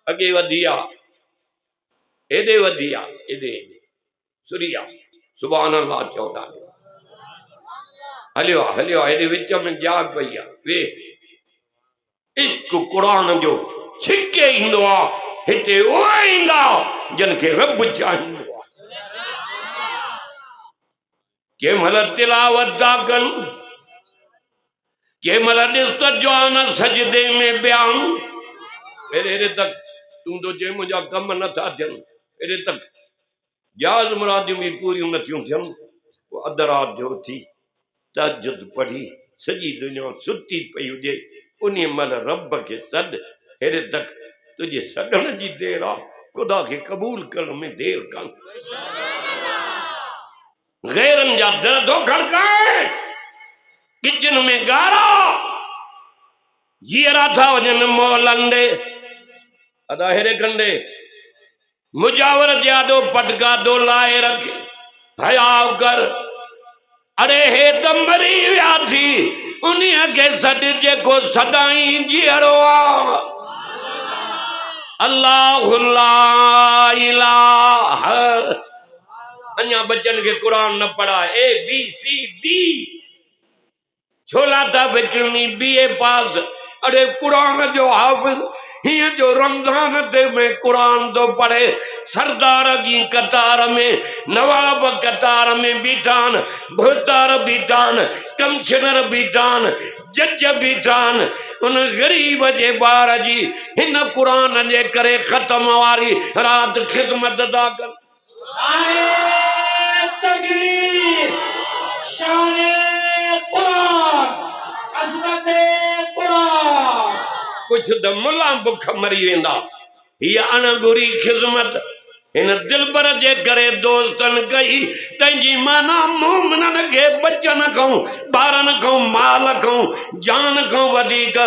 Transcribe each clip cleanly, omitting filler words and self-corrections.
अगे वधिया एडे वधिया एडे सुरिया सुभान अल्लाह चौदा हलियो हलियो एडे विच में जाग पई आहे वे इश्क कुरान जो छिके इंदो आ हिते उहे इंदा जन के रब चाहींदो आ के मल तिलावत दा कन के मल ॾिस जो न सजदे में बयान एडे तक तू तो जे मुझा कम न था थियन एडे तक जाज मुरादियूं भी पूरियूं नथियूं थियन वो अध रात जो थी तहज्जुद पढ़ी सजी दुनिया सुती पई हुजे उन मल रब के सद हेरे तक तुझे सदन जी देर आ खुदा के कबूल करण में देर कान गैरन जा दर दो खड़काए किचन में गारा जीरा था वजन मोलंदे अदा हेरे कंडे मुजावर जादो पटका दो लाए रखे हयाव कर अरे हे त मरी विया थी उन्हीं के सद जेको सदाई जीअरो आ अल्लाह ला इलाहा अन्या बच्चन के कुरान न पढ़ा ए बी सी डी छोला था बचनी बीए पास अरे कुरान जो हाफिज हिय जो रमजान ते में कुरान तो पढ़े सरदार की कतार में नवाब कतार में बीठान भुतार बीठान कमिश्नर बीठान जज बीठान उन गरीब जे बार जी हिन कुरान जे करे खत्म वारी रात खिदमत दा कर तकबीर शाने कुरान अज़मत कुरान कुछ द मुला बुख मरी वेंदा ये अनगुरी खिदमत इन दिलबर जे करे दोस्तन कई तंजी माना मोमिनन के बच्चन कहूं बारन कहूं माल कहूं जान कहूं वधीक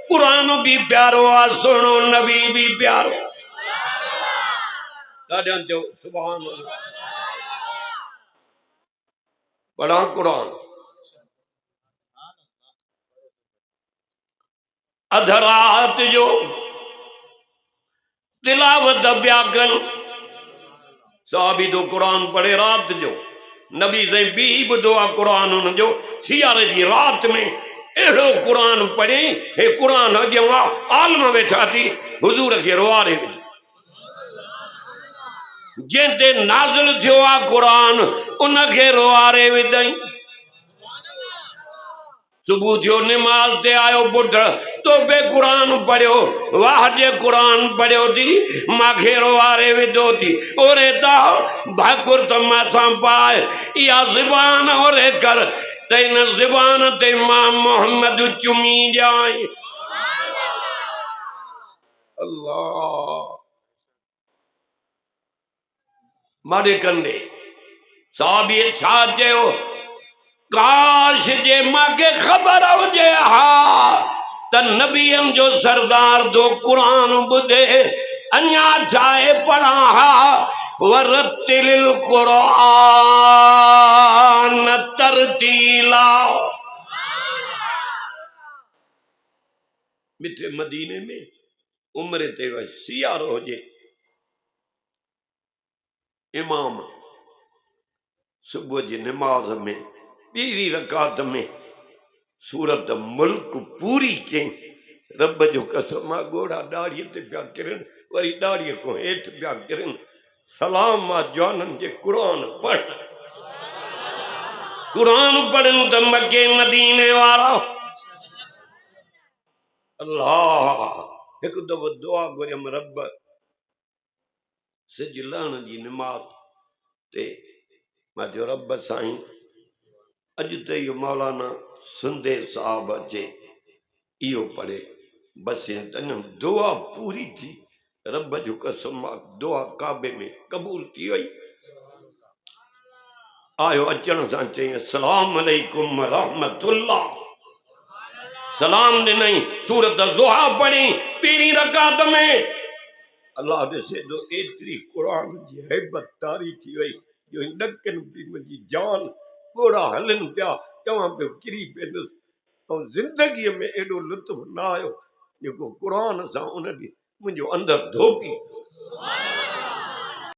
कुरान भी प्यारो आ सुनो नबी भी प्यारो दादा जो सुभान अल्लाह बड़ा कुरान अधरात जो तिलावत ब्याकन साहबी तो कुरान पढ़े रात जो नबी से भी बुधो आ कुरान उन जो सियारे जी रात में एड़ो कुरान पढ़े हे कुरान अगे आलम वेठा थी हुजूर के रोआरे जेते नाज़िल थियो आ कुरान उन के रोआरे विदई सुबह जो नमाज ते आयो पुट तो बे कुरान पढ़ियो वाह जे कुरान पढ़ियो थी माखे रोआरे विधो थी ओरे ता भाकुर त माथा पाए या ज़बान ओरे कर तेन ज़बान ते मां मोहम्मद चुमी जाए अल्लाह मारे कंदे साहबी छा चयो काश जे मांखे खबर हुजे हा त नबियन जो सरदार दो कुरान बुधे अन्या चाहे पढ़ा हा वरतिल कुरान तरतीला मिठे मदीने में उम्र ते सियारो हुजे इमाम सुबह जी नमाज में पीरी रकात में सूरत मुल्क पूरी कई रब जो कसम गोड़ा दाढ़ी ते पिया किरन वरी दाढ़ी को हेठ पिया किरन सलाम आ जवानन के कुरान पढ़ पढ़न त मके मदीने वारा अल्लाह एक दफो दुआ घुरम रब सिज लहण जी नमाज ते मां जो रब साईं अज ते यो मौलाना सुंदे साहब अचे इो पढ़े बस तन दुआ पूरी थी रब जो कसम दुआ काबे में कबूल थी वही आयो अचण सां चई अस्सलाम अलैकुम रहमतुल्लाह सलाम ॾिनई सूरत ज़ुहा पढ़ी पहिरीं रकात में अल्लाह ॾिसे तो एतरी कुरान जी हैबत तारी थी वई जो ॾकनि पई मुंहिंजी जान गोड़ा हलन पिया चवां पियो किरी पेंदुसि और जिंदगी में एडो लुत्फ ना आयो जो कुरान सां उन दी मुंहिंजो अंदर धोपी